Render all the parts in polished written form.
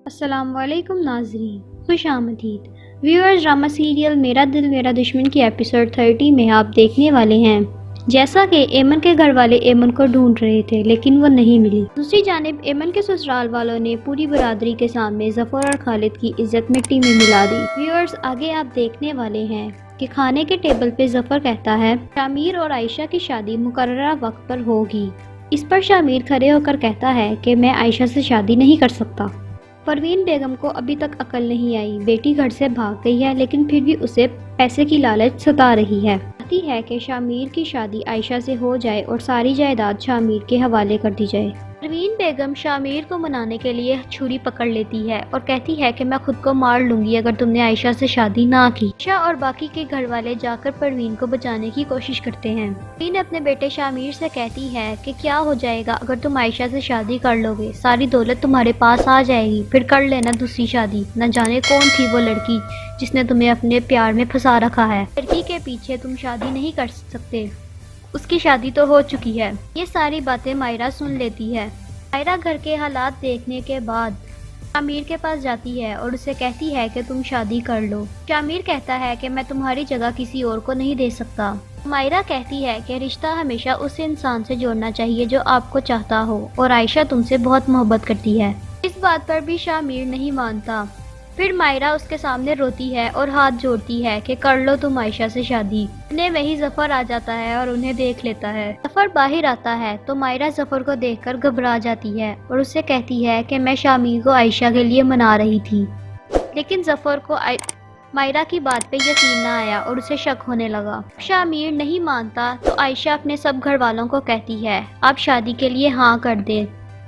السلام علیکم ناظرین، خوش آمدید ویورز۔ ڈرامہ سیریل میرا دل میرا دشمن کی ایپیسوڈ 30 میں آپ دیکھنے والے ہیں۔ جیسا کہ ایمن کے گھر والے ایمن کو ڈھونڈ رہے تھے لیکن وہ نہیں ملی۔ دوسری جانب ایمن کے سسرال والوں نے پوری برادری کے سامنے ظفر اور خالد کی عزت مٹی میں ملا دی۔ ویورز آگے آپ دیکھنے والے ہیں کہ کھانے کے ٹیبل پہ ظفر کہتا ہے شامیر اور عائشہ کی شادی مقررہ وقت پر ہوگی۔ اس پر شامیر کھڑے ہو کر کہتا ہے کہ میں عائشہ سے شادی نہیں کر سکتا۔ پروین بیگم کو ابھی تک عقل نہیں آئی، بیٹی گھر سے بھاگ گئی ہے لیکن پھر بھی اسے پیسے کی لالچ ستا رہی ہے۔ چاہتی ہے کہ شامیر کی شادی عائشہ سے ہو جائے اور ساری جائیداد شامیر کے حوالے کر دی جائے۔ پروین بیگم شامیر کو منانے کے لیے چھری پکڑ لیتی ہے اور کہتی ہے کہ میں خود کو مار لوں گی اگر تم نے عائشہ سے شادی نہ کی۔ عائشہ اور باقی کے گھر والے جا کر پروین کو بچانے کی کوشش کرتے ہیں۔ پروین اپنے بیٹے شامیر سے کہتی ہے کہ کیا ہو جائے گا اگر تم عائشہ سے شادی کر لو گے، ساری دولت تمہارے پاس آ جائے گی، پھر کر لینا دوسری شادی۔ نہ جانے کون تھی وہ لڑکی جس نے تمہیں اپنے پیار میں پھنسا رکھا ہے۔ لڑکی کے پیچھے تم شادی نہیں کر سکتے، اس کی شادی تو ہو چکی ہے۔ یہ ساری باتیں مائرہ سن لیتی ہے۔ مائرہ گھر کے حالات دیکھنے کے بعد شامیر کے پاس جاتی ہے اور اسے کہتی ہے کہ تم شادی کر لو۔ شامیر کہتا ہے کہ میں تمہاری جگہ کسی اور کو نہیں دے سکتا۔ مائرہ کہتی ہے کہ رشتہ ہمیشہ اس انسان سے جوڑنا چاہیے جو آپ کو چاہتا ہو اور عائشہ تم سے بہت محبت کرتی ہے۔ اس بات پر بھی شامیر نہیں مانتا۔ پھر مائرہ اس کے سامنے روتی ہے اور ہاتھ جوڑتی ہے کہ کر لو تم عائشہ سے شادی۔ اتنے میں ہی ظفر آ جاتا ہے اور انہیں دیکھ لیتا ہے۔ ظفر باہر آتا ہے تو مائرہ ظفر کو دیکھ کر گھبرا جاتی ہے اور اسے کہتی ہے کہ میں شامیر کو عائشہ کے لیے منا رہی تھی، لیکن ظفر کو مائرہ کی بات پہ یقین نہ آیا اور اسے شک ہونے لگا۔ شامیر نہیں مانتا تو عائشہ اپنے سب گھر والوں کو کہتی ہے آپ شادی کے لیے ہاں کر دیں،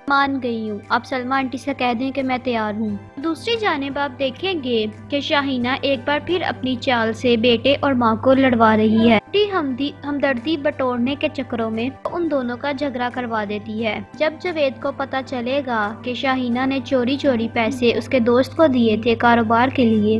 مان گئی ہوں، آپ سلمہ آنٹی سے کہہ دیں کہ میں تیار ہوں۔ دوسری جانب آپ دیکھیں گے کہ شاہینہ ایک بار پھر اپنی چال سے بیٹے اور ماں کو لڑوا رہی ہے۔ ہمدردی بٹورنے کے چکروں میں ان دونوں کا جھگڑا کروا دیتی ہے۔ جب جاوید کو پتہ چلے گا کہ شاہینہ نے چوری پیسے اس کے دوست کو دیے تھے کاروبار کے لیے،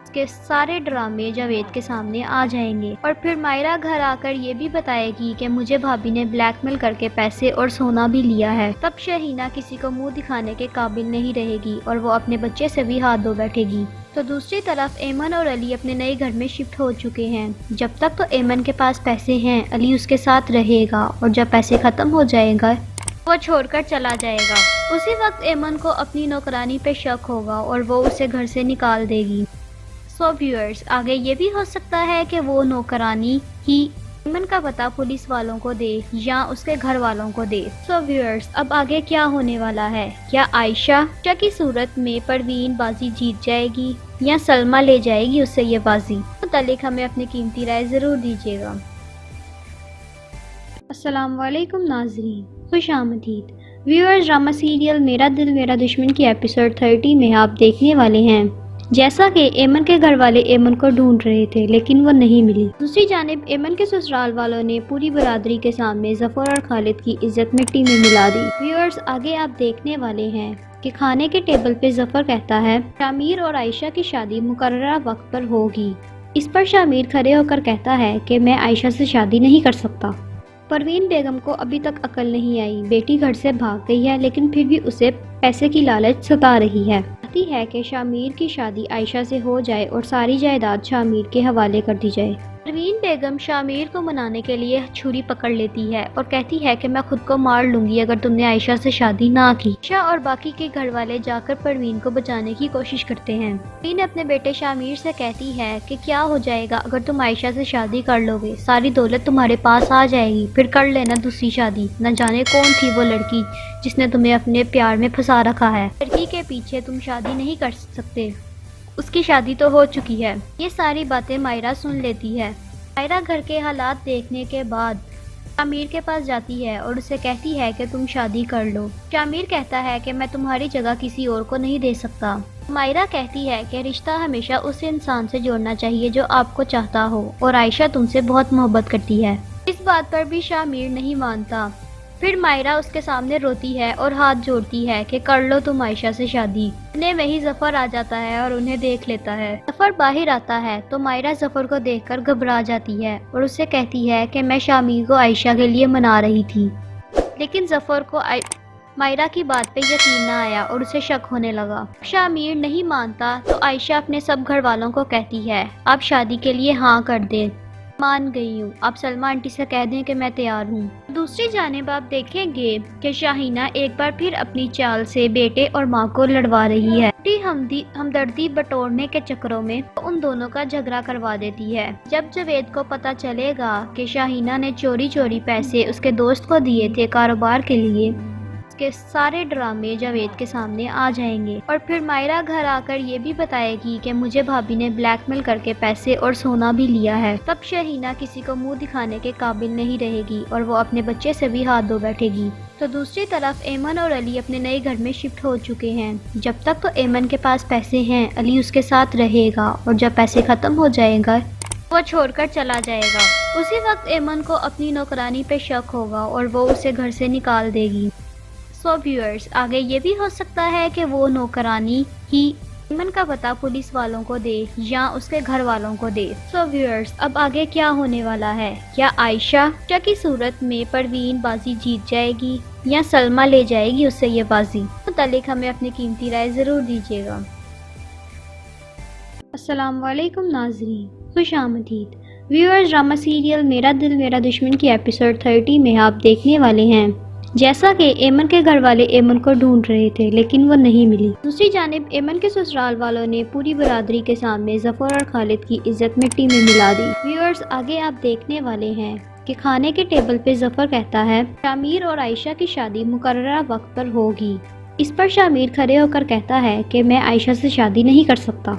اس کے سارے ڈرامے جاوید کے سامنے آ جائیں گے اور پھر مائرہ گھر آ کر یہ بھی بتائے گی کہ مجھے بھابی نے بلیک میل کر کے پیسے اور سونا بھی لیا ہے۔ تب شاہینہ کسی کو منہ دکھانے کے قابل نہیں رہے گی اور وہ اپنے بچے سے بھی ہاتھ دھو بیٹھے گی۔ تو دوسری طرف ایمن اور علی اپنے نئے گھر میں شفٹ ہو چکے ہیں۔ جب تک تو ایمن کے پاس پیسے ہیں علی اس کے ساتھ رہے گا اور جب پیسے ختم ہو جائے گا وہ چھوڑ کر چلا جائے گا۔ اسی وقت ایمن کو اپنی نوکرانی پہ شک ہوگا اور وہ اسے گھر سے نکال دے گی۔ سو ویورز آگے یہ بھی ہو سکتا ہے کہ وہ نوکرانی ہی ایمن کا پتہ پولیس والوں کو دے یا اس کے گھر والوں کو دے۔ سو ویورز اب آگے کیا ہونے والا ہے؟ کیا عائشہ کی صورت میں پروین بازی جیت جائے گی یا سلمہ لے جائے گی اس سے یہ بازی؟ متعلق ہمیں اپنی قیمتی رائے ضرور دیجیے گا۔ السلام علیکم ناظرین، خوش آمدید ویورز۔ ڈرامہ سیریل میرا دل میرا دشمن کی ایپیسوڈ 30 میں آپ دیکھنے والے ہیں۔ جیسا کہ ایمن کے گھر والے ایمن کو ڈھونڈ رہے تھے لیکن وہ نہیں ملی۔ دوسری جانب ایمن کے سسرال والوں نے پوری برادری کے سامنے ظفر اور خالد کی عزت مٹی میں ملا دی۔ ویورز آگے آپ دیکھنے والے ہیں کہ کھانے کے ٹیبل پہ ظفر کہتا ہے شامیر اور عائشہ کی شادی مقررہ وقت پر ہوگی۔ اس پر شامیر کھڑے ہو کر کہتا ہے کہ میں عائشہ سے شادی نہیں کر سکتا۔ پروین بیگم کو ابھی تک عقل نہیں آئی، بیٹی گھر سے بھاگ گئی ہے لیکن پھر بھی اسے پیسے کی لالچ ستا رہی ہے۔ چاہتی ہے کہ شامیر کی شادی عائشہ سے ہو جائے اور ساری جائیداد شامیر کے حوالے کر دی جائے۔ پروین بیگم شامیر کو منانے کے لیے چھری پکڑ لیتی ہے اور کہتی ہے کہ میں خود کو مار لوں گی اگر تم نے عائشہ سے شادی نہ کی۔ عائشہ اور باقی کے گھر والے جا کر پروین کو بچانے کی کوشش کرتے ہیں۔ پروین اپنے بیٹے شامیر سے کہتی ہے کہ کیا ہو جائے گا اگر تم عائشہ سے شادی کر لو گے، ساری دولت تمہارے پاس آ جائے گی، پھر کر لینا دوسری شادی۔ نہ جانے کون تھی وہ لڑکی جس نے تمہیں اپنے پیار میں پھنسا رکھا ہے۔ لڑکی کے پیچھے تم شادی نہیں کر سکتے، اس کی شادی تو ہو چکی ہے۔ یہ ساری باتیں مائرہ سن لیتی ہے۔ مائرہ گھر کے حالات دیکھنے کے بعد شامیر کے پاس جاتی ہے اور اسے کہتی ہے کہ تم شادی کر لو۔ شامیر کہتا ہے کہ میں تمہاری جگہ کسی اور کو نہیں دے سکتا۔ مائرہ کہتی ہے کہ رشتہ ہمیشہ اس انسان سے جوڑنا چاہیے جو آپ کو چاہتا ہو اور عائشہ تم سے بہت محبت کرتی ہے۔ اس بات پر بھی شامیر نہیں مانتا۔ پھر مائرہ اس کے سامنے روتی ہے اور ہاتھ جوڑتی ہے کہ کر لو تم عائشہ سے شادی۔ اتنے میں ہی ظفر آ جاتا ہے اور انہیں دیکھ لیتا ہے۔ ظفر باہر آتا ہے تو مائرہ ظفر کو دیکھ کر گھبرا جاتی ہے اور اسے کہتی ہے کہ میں شامیر کو عائشہ کے لیے منا رہی تھی، لیکن مائرہ کی بات پہ یقین نہ آیا اور اسے شک ہونے لگا۔ شامیر نہیں مانتا تو عائشہ اپنے سب گھر والوں کو کہتی ہے آپ شادی کے لیے ہاں کر دیں۔ مان گئی ہوں، آپ سلمہ آنٹی سے کہہ دیں کہ میں تیار ہوں۔ دوسری جانب آپ دیکھیں گے کہ شاہینہ ایک بار پھر اپنی چال سے بیٹے اور ماں کو لڑوا رہی ہے۔ ہمدردی بٹورنے کے چکروں میں ان دونوں کا جھگڑا کروا دیتی ہے۔ جب جاوید کو پتہ چلے گا کہ شاہینہ نے چوری چوری پیسے اس کے دوست کو دیے تھے کاروبار کے لیے، کے سارے ڈرامے جاوید کے سامنے آ جائیں گے، اور پھر مائرہ گھر آ کر یہ بھی بتائے گی کہ مجھے بھابی نے بلیک میل کر کے پیسے اور سونا بھی لیا ہے۔ تب شاہینہ کسی کو منہ دکھانے کے قابل نہیں رہے گی اور وہ اپنے بچے سے بھی ہاتھ دھو بیٹھے گی۔ تو دوسری طرف ایمن اور علی اپنے نئے گھر میں شفٹ ہو چکے ہیں۔ جب تک تو ایمن کے پاس پیسے ہیں علی اس کے ساتھ رہے گا، اور جب پیسے ختم ہو جائیں گا وہ چھوڑ کر چلا جائے گا۔ اسی وقت ایمن کو اپنی نوکرانی پہ شک ہوگا اور وہ اسے گھر سے نکال دے گی۔ سو ویورز، آگے یہ بھی ہو سکتا ہے کہ وہ نوکرانی ہی ایمن کا پتہ پولیس والوں کو دے یا اس کے گھر والوں کو دے۔ سو ویورز، اب آگے کیا ہونے والا ہے؟ کیا عائشہ کی صورت میں پروین بازی جیت جائے گی یا سلمہ لے جائے گی اس سے یہ بازی؟ متعلق ہمیں اپنی قیمتی رائے ضرور دیجیے گا۔ السلام علیکم ناظرین، خوش آمدید۔ ویورز، ڈرامہ سیریل میرا دل میرا دشمن کی ایپیسوڈ 30 میں آپ دیکھنے والے ہیں جیسا کہ ایمن کے گھر والے ایمن کو ڈھونڈ رہے تھے لیکن وہ نہیں ملی۔ دوسری جانب ایمن کے سسرال والوں نے پوری برادری کے سامنے ظفر اور خالد کی عزت مٹی میں ملا دی۔ ویورز، آگے آپ دیکھنے والے ہیں کہ کھانے کے ٹیبل پہ ظفر کہتا ہے شامیر اور عائشہ کی شادی مقررہ وقت پر ہوگی۔ اس پر شامیر کھڑے ہو کر کہتا ہے کہ میں عائشہ سے شادی نہیں کر سکتا۔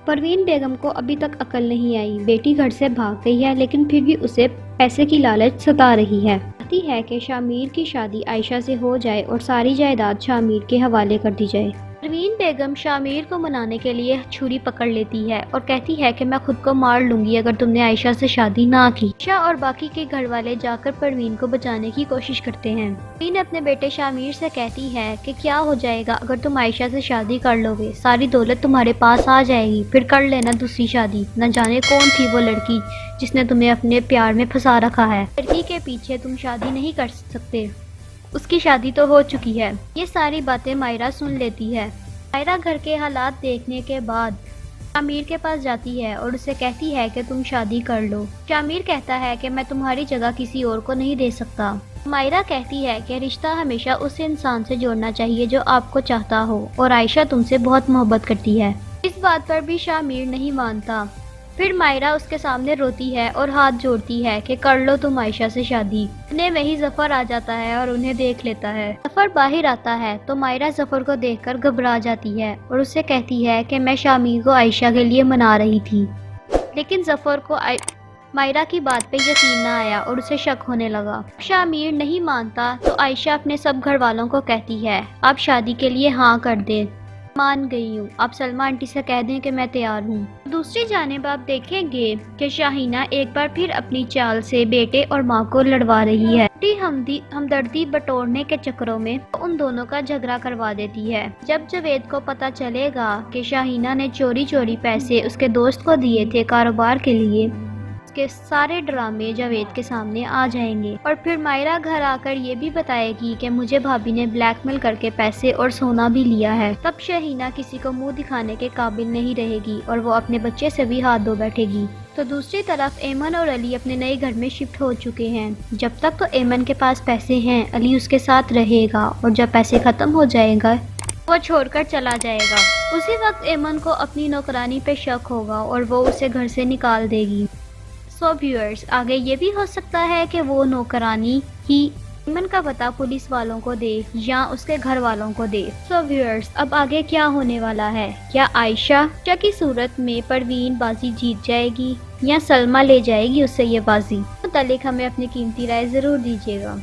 پروین بیگم کو ابھی تک عقل نہیں آئی، بیٹی گھر سے بھاگ گئی ہے لیکن پھر بھی اسے پیسے کی لالچ ستا رہی ہے۔ چاہتی ہے کہ شامیر کی شادی عائشہ سے ہو جائے اور ساری جائیداد شامیر کے حوالے کر دی جائے۔ پروین بیگم شامیر کو منانے کے لیے چھری پکڑ لیتی ہے اور کہتی ہے کہ میں خود کو مار لوں گی اگر تم نے عائشہ سے شادی نہ کی۔ عائشہ اور باقی کے گھر والے جا کر پروین کو بچانے کی کوشش کرتے ہیں۔ پروین اپنے بیٹے شامیر سے کہتی ہے کہ کیا ہو جائے گا اگر تم عائشہ سے شادی کر لو گے، ساری دولت تمہارے پاس آ جائے گی، پھر کر لینا دوسری شادی۔ نہ جانے کون تھی وہ لڑکی جس نے تمہیں اپنے پیار میں پھنسا رکھا ہے، لڑکی کے پیچھے تم شادی نہیں کر سکتے، اس کی شادی تو ہو چکی ہے۔ یہ ساری باتیں مائرہ سن لیتی ہے۔ مائرہ گھر کے حالات دیکھنے کے بعد شامیر کے پاس جاتی ہے اور اسے کہتی ہے کہ تم شادی کر لو۔ شامیر کہتا ہے کہ میں تمہاری جگہ کسی اور کو نہیں دے سکتا۔ مائرہ کہتی ہے کہ رشتہ ہمیشہ اس انسان سے جوڑنا چاہیے جو آپ کو چاہتا ہو، اور عائشہ تم سے بہت محبت کرتی ہے۔ اس بات پر بھی شامیر نہیں مانتا۔ پھر مائرہ اس کے سامنے روتی ہے اور ہاتھ جوڑتی ہے کہ کر لو تم عائشہ سے شادی۔ اتنے میں ہی ظفر آ جاتا ہے اور انہیں دیکھ لیتا ہے۔ ظفر باہر آتا ہے تو مائرہ ظفر کو دیکھ کر گھبرا جاتی ہے اور اسے کہتی ہے کہ میں شامیر کو عائشہ کے لیے منا رہی تھی، لیکن ظفر کو مائرہ کی بات پہ یقین نہ آیا اور اسے شک ہونے لگا۔ شامیر نہیں مانتا تو عائشہ اپنے سب گھر والوں کو کہتی ہے آپ شادی کے لیے ہاں کر دیں۔ مان گئی ہوں، آپ سلمہ آنٹی سے کہہ دیں کہ میں تیار ہوں۔ دوسری جانب آپ دیکھیں گے کہ شاہینہ ایک بار پھر اپنی چال سے بیٹے اور ماں کو لڑوا رہی ہے۔ ہمدردی بٹورنے کے چکروں میں ان دونوں کا جھگڑا کروا دیتی ہے۔ جب جاوید کو پتہ چلے گا کہ شاہینہ نے چوری چوری پیسے اس کے دوست کو دیے تھے کاروبار کے لیے، کے سارے ڈرامے جاوید کے سامنے آ جائیں گے، اور پھر مائرہ گھر آ کر یہ بھی بتائے گی کہ مجھے بھابی نے بلیک میل کر کے پیسے اور سونا بھی لیا ہے۔ تب شاہینہ کسی کو منہ دکھانے کے قابل نہیں رہے گی اور وہ اپنے بچے سے بھی ہاتھ دھو بیٹھے گی۔ تو دوسری طرف ایمن اور علی اپنے نئے گھر میں شفٹ ہو چکے ہیں۔ جب تک تو ایمن کے پاس پیسے ہیں علی اس کے ساتھ رہے گا، اور جب پیسے ختم ہو جائیں گا وہ چھوڑ کر چلا جائے گا۔ اسی وقت ایمن کو اپنی نوکرانی پہ شک ہوگا اور وہ اسے گھر سے نکال دے گی۔ سو ویورز، آگے یہ بھی ہو سکتا ہے کہ وہ نوکرانی ہی ایمن کا پتہ پولیس والوں کو دے یا اس کے گھر والوں کو دے۔ سو ویورز، اب آگے کیا ہونے والا ہے؟ کیا عائشہ کی صورت میں پروین بازی جیت جائے گی یا سلمہ لے جائے گی اس سے یہ بازی؟ متعلق ہمیں اپنی قیمتی رائے ضرور دیجیے گا۔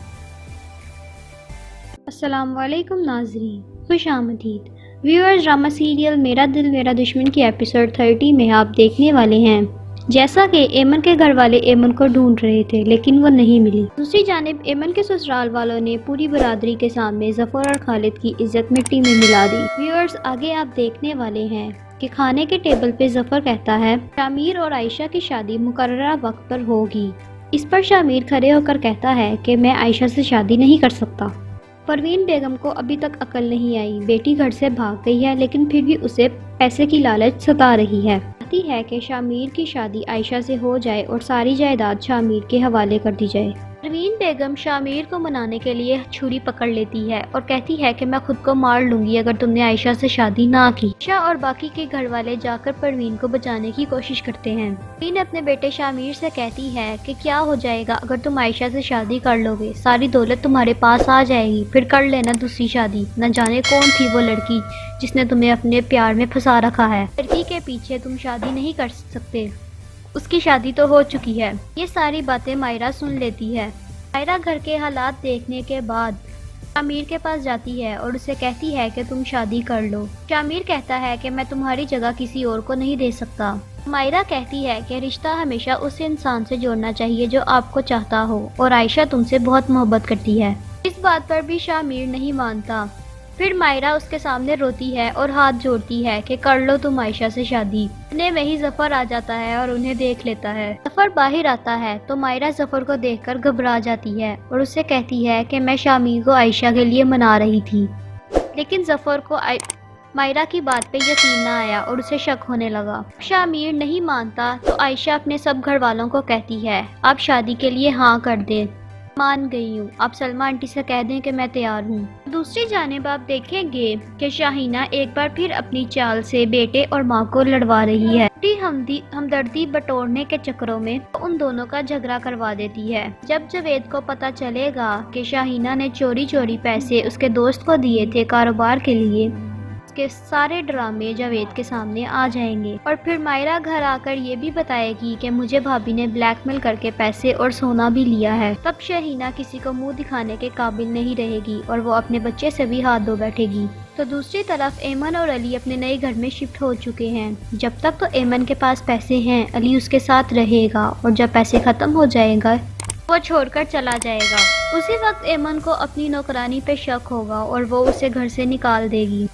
السلام علیکم ناظرین، خوش آمدید۔ ویورز، ڈرامہ سیریل میرا دل میرا دشمن کی ایپیسوڈ 30 میں آپ دیکھنے والے ہیں جیسا کہ ایمن کے گھر والے ایمن کو ڈھونڈ رہے تھے لیکن وہ نہیں ملی۔ دوسری جانب ایمن کے سسرال والوں نے پوری برادری کے سامنے ظفر اور خالد کی عزت مٹی میں ملا دی۔ ویورز، آگے آپ دیکھنے والے ہیں کہ کھانے کے ٹیبل پہ ظفر کہتا ہے شامیر اور عائشہ کی شادی مقررہ وقت پر ہوگی۔ اس پر شامیر کھڑے ہو کر کہتا ہے کہ میں عائشہ سے شادی نہیں کر سکتا۔ پروین بیگم کو ابھی تک عقل نہیں آئی، بیٹی گھر سے بھاگ گئی ہے لیکن پھر بھی اسے پیسے کی لالچ ستا رہی ہے۔ چاہتی ہے کہ شامیر کی شادی عائشہ سے ہو جائے اور ساری جائیداد شامیر کے حوالے کر دی جائے۔ پروین بیگم شامیر کو منانے کے لیے چھری پکڑ لیتی ہے اور کہتی ہے کہ میں خود کو مار لوں گی اگر تم نے عائشہ سے شادی نہ کی۔ عائشہ اور باقی کے گھر والے جا کر پروین کو بچانے کی کوشش کرتے ہیں۔ پروین اپنے بیٹے شامیر سے کہتی ہے کہ کیا ہو جائے گا اگر تم عائشہ سے شادی کر لو گے، ساری دولت تمہارے پاس آ جائے گی، پھر کر لینا دوسری شادی، نہ جانے کون تھی وہ لڑکی جس نے تمہیں اپنے پیار میں پھنسا رکھا ہے، لڑکی کے پیچھے تم شادی نہیں کر سکتے، اس کی شادی تو ہو چکی ہے۔ یہ ساری باتیں مائرہ سن لیتی ہے۔ مائرہ گھر کے حالات دیکھنے کے بعد شامیر کے پاس جاتی ہے اور اسے کہتی ہے کہ تم شادی کر لو۔ شامیر کہتا ہے کہ میں تمہاری جگہ کسی اور کو نہیں دے سکتا۔ مائرہ کہتی ہے کہ رشتہ ہمیشہ اس انسان سے جوڑنا چاہیے جو آپ کو چاہتا ہو اور عائشہ تم سے بہت محبت کرتی ہے۔ اس بات پر بھی شامیر نہیں مانتا۔ پھر مائرہ اس کے سامنے روتی ہے اور ہاتھ جوڑتی ہے کہ کر لو تم عائشہ سے شادی۔ اتنے میں ہی ظفر آ جاتا ہے اور انہیں دیکھ لیتا ہے۔ ظفر باہر آتا ہے تو مائرہ ظفر کو دیکھ کر گھبرا جاتی ہے اور اسے کہتی ہے کہ میں شامیر کو عائشہ کے لیے منا رہی تھی، لیکن ظفر کو مائرہ کی بات پہ یقین نہ آیا اور اسے شک ہونے لگا۔ شامیر نہیں مانتا تو عائشہ اپنے سب گھر والوں کو کہتی ہے آپ شادی کے لیے ہاں کر دیں، مان گئی ہوں، آپ سلمہ آنٹی سے کہہ دیں کہ میں تیار ہوں۔ دوسری جانب آپ دیکھیں گے کہ شاہینہ ایک بار پھر اپنی چال سے بیٹے اور ماں کو لڑوا رہی ہے۔ ہمدردی بٹورنے کے چکروں میں ان دونوں کا جھگڑا کروا دیتی ہے۔ جب جاوید کو پتہ چلے گا کہ شاہینہ نے چوری پیسے اس کے دوست کو دیے تھے کاروبار کے لیے، کے سارے ڈرامے جاوید کے سامنے آ جائیں گے اور پھر مائرہ گھر آ کر یہ بھی بتائے گی کہ مجھے بھابی نے بلیک میل کر کے پیسے اور سونا بھی لیا ہے۔ تب شاہینہ کسی کو منہ دکھانے کے قابل نہیں رہے گی اور وہ اپنے بچے سے بھی ہاتھ دھو بیٹھے گی۔ تو دوسری طرف ایمن اور علی اپنے نئے گھر میں شفٹ ہو چکے ہیں۔ جب تک تو ایمن کے پاس پیسے ہیں علی اس کے ساتھ رہے گا اور جب پیسے ختم ہو جائیں گا وہ چھوڑ کر چلا جائے گا۔ اسی وقت ایمن کو اپنی نوکرانی پہ شک ہوگا اور وہ اسے گھر سے نکال دے گی۔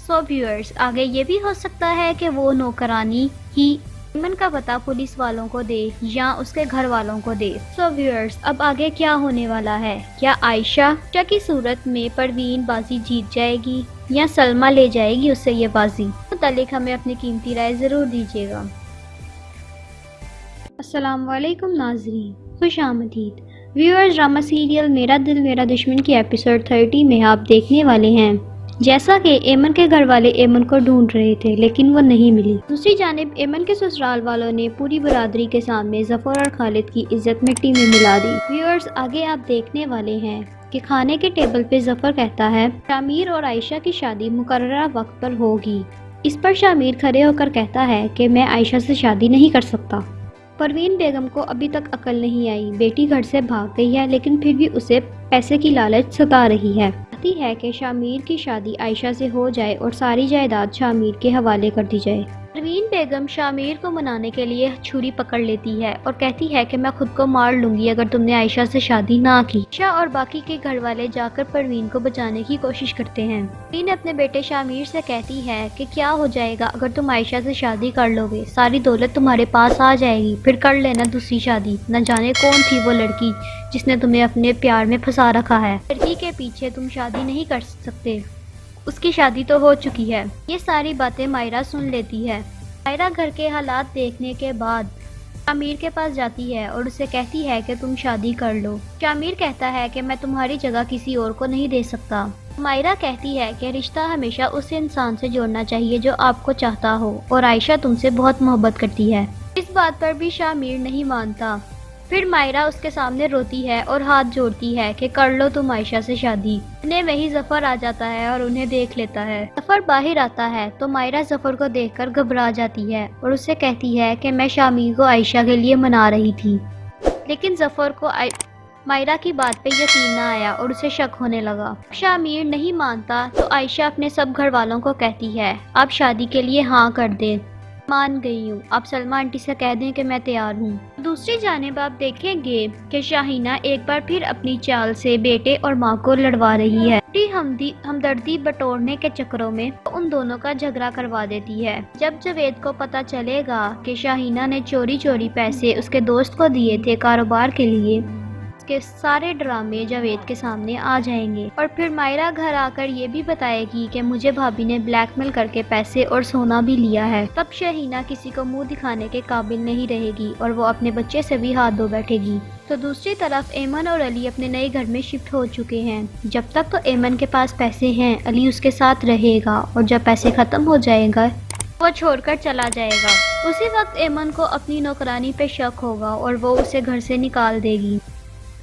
سو ویورز، آگے یہ بھی ہو سکتا ہے کہ وہ نوکرانی ہی ایمن کا پتہ پولیس والوں کو دے یا اس کے گھر والوں کو دے۔ سو ویورز، اب آگے کیا ہونے والا ہے؟ کیا عائشہ کی صورت میں پروین بازی جیت جائے گی یا سلمہ لے جائے گی اس سے یہ بازی؟ متعلق ہمیں اپنی قیمتی رائے ضرور دیجیے گا۔ السلام علیکم ناظرین، خوش آمدید۔ ویورز، ڈرامہ سیریل میرا دل میرا دشمن کی ایپیسوڈ 30 میں آپ دیکھنے والے ہیں۔ جیسا کہ ایمن کے گھر والے ایمن کو ڈھونڈ رہے تھے لیکن وہ نہیں ملی۔ دوسری جانب ایمن کے سسرال والوں نے پوری برادری کے سامنے ظفر اور خالد کی عزت مٹی میں ملا دی۔ ویورز، آگے آپ دیکھنے والے ہیں کہ کھانے کے ٹیبل پہ ظفر کہتا ہے شامیر اور عائشہ کی شادی مقررہ وقت پر ہوگی۔ اس پر شامیر کھڑے ہو کر کہتا ہے کہ میں عائشہ سے شادی نہیں کر سکتا۔ پروین بیگم کو ابھی تک عقل نہیں آئی، بیٹی گھر سے بھاگ گئی ہے لیکن پھر بھی اسے پیسے کی لالچ ستا رہی ہے۔ چاہتی ہے کہ شامیر کی شادی عائشہ سے ہو جائے اور ساری جائیداد شامیر کے حوالے کر دی جائے۔ پروین بیگم شامیر کو منانے کے لیے چھری پکڑ لیتی ہے اور کہتی ہے کہ میں خود کو مار لوں گی اگر تم نے عائشہ سے شادی نہ کی۔ عائشہ اور باقی کے گھر والے جا کر پروین کو بچانے کی کوشش کرتے ہیں۔ پروین اپنے بیٹے شامیر سے کہتی ہے کہ کیا ہو جائے گا اگر تم عائشہ سے شادی کر لو گے، ساری دولت تمہارے پاس آ جائے گی، پھر کر لینا دوسری شادی، نہ جانے کون تھی وہ لڑکی جس نے تمہیں اپنے پیار میں پھنسا رکھا ہے، لڑکی کے پیچھے تم شادی نہیں کر سکتے، اس کی شادی تو ہو چکی ہے۔ یہ ساری باتیں مائرہ سن لیتی ہے۔ مائرہ گھر کے حالات دیکھنے کے بعد شامیر کے پاس جاتی ہے اور اسے کہتی ہے کہ تم شادی کر لو۔ شامیر کہتا ہے کہ میں تمہاری جگہ کسی اور کو نہیں دے سکتا۔ مائرہ کہتی ہے کہ رشتہ ہمیشہ اس انسان سے جوڑنا چاہیے جو آپ کو چاہتا ہو اور عائشہ تم سے بہت محبت کرتی ہے۔ اس بات پر بھی شامیر نہیں مانتا۔ پھر مائرہ اس کے سامنے روتی ہے اور ہاتھ جوڑتی ہے کہ کر لو تم عائشہ سے شادی۔ اتنے میں ہی ظفر آ جاتا ہے اور انہیں دیکھ لیتا ہے۔ ظفر باہر آتا ہے تو مائرہ ظفر کو دیکھ کر گھبرا جاتی ہے اور اسے کہتی ہے کہ میں شامیر کو عائشہ کے لیے منا رہی تھی، لیکن ظفر کو مائرہ کی بات پہ یقین نہ آیا اور اسے شک ہونے لگا۔ شامیر نہیں مانتا تو عائشہ اپنے سب گھر والوں کو کہتی ہے آپ شادی کے لیے ہاں کر دیں، مان گئی ہوں، آپ سلمہ آنٹی سے کہہ دیں کہ میں تیار ہوں۔ دوسری جانب آپ دیکھیں گے کہ شاہینہ ایک بار پھر اپنی چال سے بیٹے اور ماں کو لڑوا رہی ہے۔ ہمدردی بٹورنے کے چکروں میں ان دونوں کا جھگڑا کروا دیتی ہے۔ جب جاوید کو پتہ چلے گا کہ شاہینہ نے چوری پیسے اس کے دوست کو دیے تھے کاروبار کے لیے، کے سارے ڈرامے جاوید کے سامنے آ جائیں گے اور پھر مائرہ گھر آ کر یہ بھی بتائے گی کہ مجھے بھابھی نے بلیک میل کر کے پیسے اور سونا بھی لیا ہے۔ تب شہینہ کسی کو منہ دکھانے کے قابل نہیں رہے گی اور وہ اپنے بچے سے بھی ہاتھ دھو بیٹھے گی۔ تو دوسری طرف ایمن اور علی اپنے نئے گھر میں شفٹ ہو چکے ہیں۔ جب تک تو ایمن کے پاس پیسے ہیں علی اس کے ساتھ رہے گا اور جب پیسے ختم ہو جائیں گا وہ چھوڑ کر چلا جائے گا۔ اسی وقت ایمن کو اپنی نوکرانی پہ شک ہوگا اور وہ اسے گھر سے نکال دے گی۔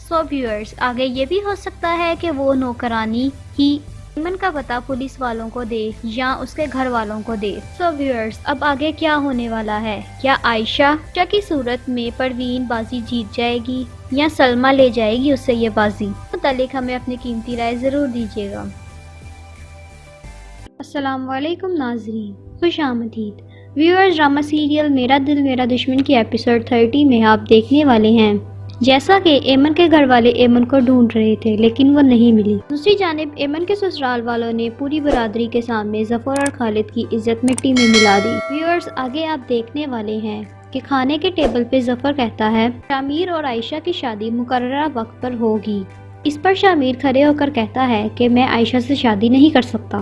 سو ویورز، آگے یہ بھی ہو سکتا ہے کہ وہ نوکرانی ہی ایمن کا پتہ پولیس والوں کو دے یا اس کے گھر والوں کو دے۔ سو ویورز، اب آگے کیا ہونے والا ہے؟ کیا عائشہ کی صورت میں پروین بازی جیت جائے گی یا سلمہ لے جائے گی اس سے یہ بازی؟ متعلق ہمیں اپنی قیمتی رائے ضرور دیجیے گا۔ السلام علیکم ناظرین، خوش آمدید۔ ویورز، ڈرامہ سیریل میرا دل میرا دشمن کی ایپیسوڈ 30 میں آپ دیکھنے والے ہیں جیسا کہ ایمن کے گھر والے ایمن کو ڈھونڈ رہے تھے لیکن وہ نہیں ملی۔ دوسری جانب ایمن کے سسرال والوں نے پوری برادری کے سامنے ظفر اور خالد کی عزت مٹی میں ملا دی۔ ویورز، آگے آپ دیکھنے والے ہیں کہ کھانے کے ٹیبل پہ ظفر کہتا ہے شامیر اور عائشہ کی شادی مقررہ وقت پر ہوگی۔ اس پر شامیر کھڑے ہو کر کہتا ہے کہ میں عائشہ سے شادی نہیں کر سکتا۔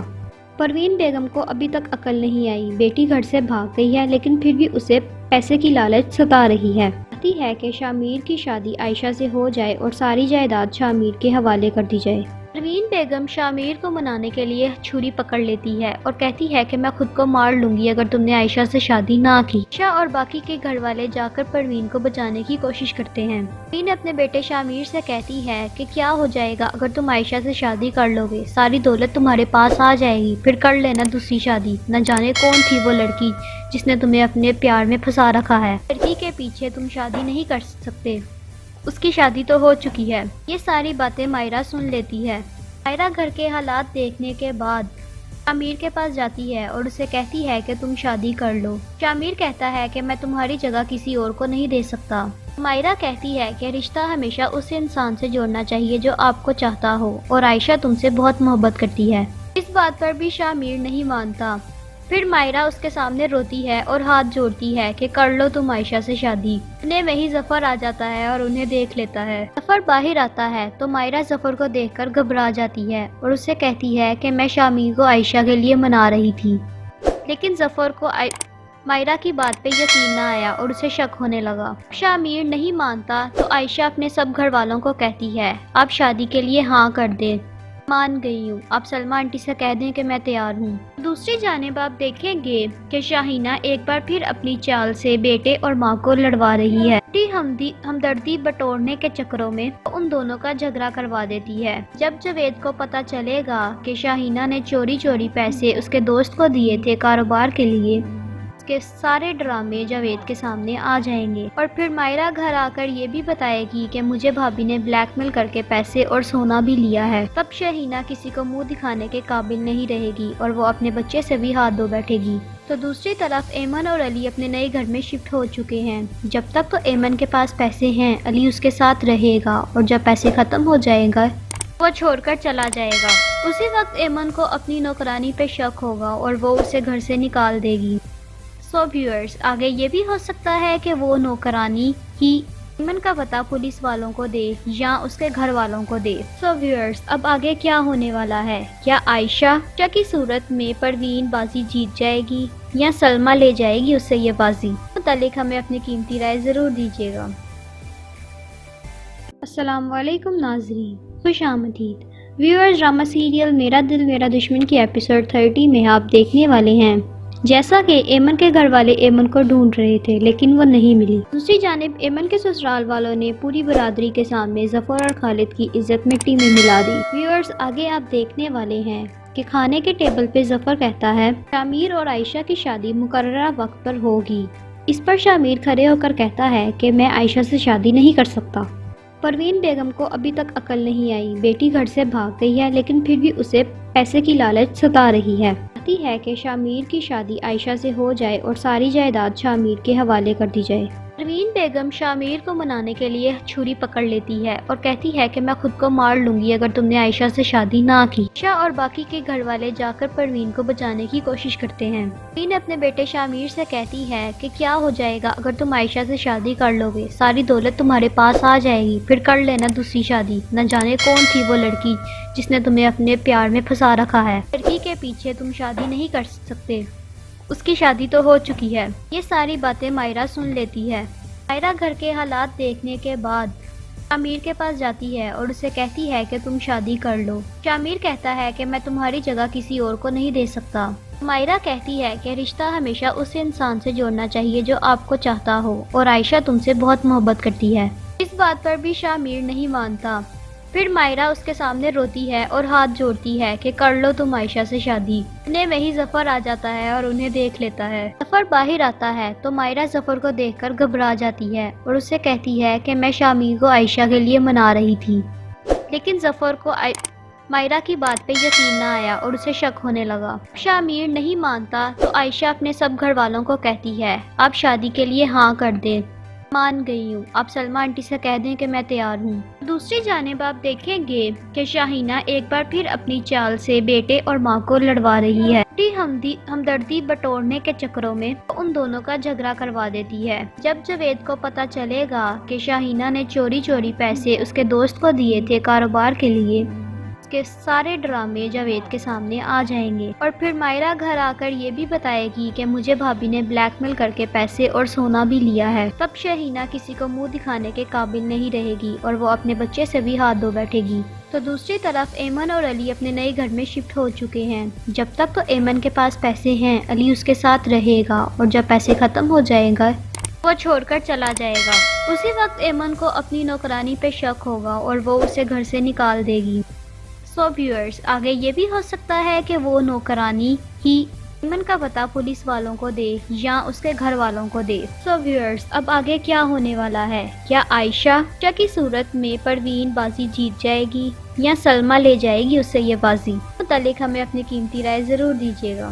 پروین بیگم کو ابھی تک عقل نہیں آئی، بیٹی گھر سے بھاگ گئی ہے لیکن پھر بھی اسے پیسے کی لالچ ستا رہی ہے۔ چاہتی ہے کہ شامیر کی شادی عائشہ سے ہو جائے اور ساری جائیداد شامیر کے حوالے کر دی جائے۔ پروین بیگم شامیر کو منانے کے لیے چھری پکڑ لیتی ہے اور کہتی ہے کہ میں خود کو مار لوں گی اگر تم نے عائشہ سے شادی نہ کی۔ عائشہ اور باقی کے گھر والے جا کر پروین کو بچانے کی کوشش کرتے ہیں۔ پروین اپنے بیٹے شامیر سے کہتی ہے کہ کیا ہو جائے گا اگر تم عائشہ سے شادی کر لو گے، ساری دولت تمہارے پاس آ جائے گی، پھر کر لینا دوسری شادی۔ نہ جانے کون تھی وہ لڑکی جس نے تمہیں اپنے پیار میں پھنسا رکھا ہے، لڑکی کے پیچھے تم شادی نہیں کر سکتے، اس کی شادی تو ہو چکی ہے۔ یہ ساری باتیں مائرہ سن لیتی ہے۔ مائرہ گھر کے حالات دیکھنے کے بعد شامیر کے پاس جاتی ہے اور اسے کہتی ہے کہ تم شادی کر لو۔ شامیر کہتا ہے کہ میں تمہاری جگہ کسی اور کو نہیں دے سکتا۔ مائرہ کہتی ہے کہ رشتہ ہمیشہ اس انسان سے جوڑنا چاہیے جو آپ کو چاہتا ہو اور عائشہ تم سے بہت محبت کرتی ہے۔ اس بات پر بھی شامیر نہیں مانتا۔ پھر مائرہ اس کے سامنے روتی ہے اور ہاتھ جوڑتی ہے کہ کر لو تم عائشہ سے شادی۔ اتنے میں ہی ظفر آ جاتا ہے اور انہیں دیکھ لیتا ہے۔ ظفر باہر آتا ہے تو مائرہ ظفر کو دیکھ کر گھبرا جاتی ہے اور اسے کہتی ہے کہ میں شامیر کو عائشہ کے لیے منا رہی تھی، لیکن ظفر کو مائرہ کی بات پہ یقین نہ آیا اور اسے شک ہونے لگا۔ شامیر نہیں مانتا تو عائشہ اپنے سب گھر والوں کو کہتی ہے آپ شادی کے لیے ہاں کر دیں، مان گئی ہوں، آپ سلمہ آنٹی سے کہہ دیں کہ میں تیار ہوں۔ دوسری جانب آپ دیکھیں گے کہ شاہینہ ایک بار پھر اپنی چال سے بیٹے اور ماں کو لڑوا رہی ہے۔ ہمدردی بٹورنے کے چکروں میں ان دونوں کا جھگڑا کروا دیتی ہے۔ جب جاوید کو پتہ چلے گا کہ شاہینہ نے چوری پیسے اس کے دوست کو دیے تھے کاروبار کے لیے، کے سارے ڈرامے جاوید کے سامنے آ جائیں گے اور پھر مائرہ گھر آ کر یہ بھی بتائے گی کہ مجھے بھابھی نے بلیک میل کر کے پیسے اور سونا بھی لیا ہے۔ تب شاہینہ کسی کو منہ دکھانے کے قابل نہیں رہے گی اور وہ اپنے بچے سے بھی ہاتھ دھو بیٹھے گی۔ تو دوسری طرف ایمن اور علی اپنے نئے گھر میں شفٹ ہو چکے ہیں۔ جب تک تو ایمن کے پاس پیسے ہیں علی اس کے ساتھ رہے گا اور جب پیسے ختم ہو جائیں گا وہ چھوڑ کر چلا جائے گا۔ اسی وقت ایمن کو اپنی نوکرانی پہ شک ہوگا اور وہ اسے گھر سے نکال دے گی۔ سو ویورز، آگے یہ بھی ہو سکتا ہے کہ وہ نوکرانی ہی ایمن کا پتہ پولیس والوں کو دے یا اس کے گھر والوں کو دے۔ سو ویورز، اب آگے کیا ہونے والا ہے؟ کیا عائشہ کی صورت میں پروین بازی جیت جائے گی یا سلمہ لے جائے گی اس سے یہ بازی؟ متعلق ہمیں اپنی قیمتی رائے ضرور دیجیے گا۔ السلام علیکم ناظرین، خوش آمدید۔ ویورز، ڈرامہ سیریل میرا دل میرا دشمن کی ایپیسوڈ 30 میں آپ دیکھنے والے ہیں جیسا کہ ایمن کے گھر والے ایمن کو ڈھونڈ رہے تھے لیکن وہ نہیں ملی۔ دوسری جانب ایمن کے سسرال والوں نے پوری برادری کے سامنے ظفر اور خالد کی عزت مٹی میں ملا دی۔ ویورز، آگے آپ دیکھنے والے ہیں کہ کھانے کے ٹیبل پہ ظفر کہتا ہے شامیر اور عائشہ کی شادی مقررہ وقت پر ہوگی۔ اس پر شامیر کھڑے ہو کر کہتا ہے کہ میں عائشہ سے شادی نہیں کر سکتا۔ پروین بیگم کو ابھی تک عقل نہیں آئی، بیٹی گھر سے بھاگ گئی ہے لیکن پھر بھی اسے پیسے کی لالچ ستا رہی ہے۔ چاہتی ہے کہ شامیر کی شادی عائشہ سے ہو جائے اور ساری جائیداد شامیر کے حوالے کر دی جائے۔ پروین بیگم شامیر کو منانے کے لیے چھری پکڑ لیتی ہے اور کہتی ہے کہ میں خود کو مار لوں گی اگر تم نے عائشہ سے شادی نہ کی۔ عائشہ اور باقی کے گھر والے جا کر پروین کو بچانے کی کوشش کرتے ہیں۔ پروین اپنے بیٹے شامیر سے کہتی ہے کہ کیا ہو جائے گا اگر تم عائشہ سے شادی کر لو گے، ساری دولت تمہارے پاس آ جائے گی، پھر کر لینا دوسری شادی۔ نہ جانے کون تھی وہ لڑکی جس نے تمہیں اپنے پیار میں پھنسا رکھا ہے، لڑکی کے پیچھے تم شادی نہیں کر سکتے، اس کی شادی تو ہو چکی ہے۔ یہ ساری باتیں مائرہ سن لیتی ہے۔ مائرہ گھر کے حالات دیکھنے کے بعد شامیر کے پاس جاتی ہے اور اسے کہتی ہے کہ تم شادی کر لو۔ شامیر کہتا ہے کہ میں تمہاری جگہ کسی اور کو نہیں دے سکتا۔ مائرہ کہتی ہے کہ رشتہ ہمیشہ اس انسان سے جوڑنا چاہیے جو آپ کو چاہتا ہو، اور عائشہ تم سے بہت محبت کرتی ہے۔ اس بات پر بھی شامیر نہیں مانتا۔ پھر مائرہ اس کے سامنے روتی ہے اور ہاتھ جوڑتی ہے کہ کر لو تم عائشہ سے شادی۔ انہیں وہی ظفر آ جاتا ہے اور انہیں دیکھ لیتا ہے۔ ظفر باہر آتا ہے تو مائرہ ظفر کو دیکھ کر گھبرا جاتی ہے اور اسے کہتی ہے کہ میں شامیر کو عائشہ کے لیے منا رہی تھی، لیکن ظفر کو مائرہ کی بات پہ یقین نہ آیا اور اسے شک ہونے لگا۔ شامیر نہیں مانتا تو عائشہ اپنے سب گھر والوں کو کہتی ہے آپ شادی کے لیے ہاں کر دیں، مان گئی ہوں، آپ سلمہ آنٹی سے کہہ دیں کہ میں تیار ہوں۔ دوسری جانب آپ دیکھیں گے کہ شاہینہ ایک بار پھر اپنی چال سے بیٹے اور ماں کو لڑوا رہی ہے۔ ہمدردی بٹورنے کے چکروں میں ان دونوں کا جھگڑا کروا دیتی ہے۔ جب جاوید کو پتہ چلے گا کہ شاہینہ نے چوری چوری پیسے اس کے دوست کو دیے تھے کاروبار کے لیے، کے سارے ڈرامے جاوید کے سامنے آ جائیں گے، اور پھر مائرہ گھر آ کر یہ بھی بتائے گی کہ مجھے بھابی نے بلیک میل کر کے پیسے اور سونا بھی لیا ہے۔ تب شاہینہ کسی کو منہ دکھانے کے قابل نہیں رہے گی اور وہ اپنے بچے سے بھی ہاتھ دھو بیٹھے گی۔ تو دوسری طرف ایمن اور علی اپنے نئے گھر میں شفٹ ہو چکے ہیں۔ جب تک تو ایمن کے پاس پیسے ہیں علی اس کے ساتھ رہے گا، اور جب پیسے ختم ہو جائیں گا وہ چھوڑ کر چلا جائے گا۔ اسی وقت ایمن کو اپنی نوکرانی پہ شک ہوگا اور وہ اسے گھر سے نکال دے گی۔ سو ویورز، آگے یہ بھی ہو سکتا ہے کہ وہ نوکرانی ہی ایمن کا پتہ پولیس والوں کو دے یا اس کے گھر والوں کو دے۔ سو ویورز، اب آگے کیا ہونے والا ہے؟ کیا عائشہ کی صورت میں پروین بازی جیت جائے گی یا سلمہ لے جائے گی اس سے یہ بازی؟ متعلق ہمیں اپنی قیمتی رائے ضرور دیجیے گا۔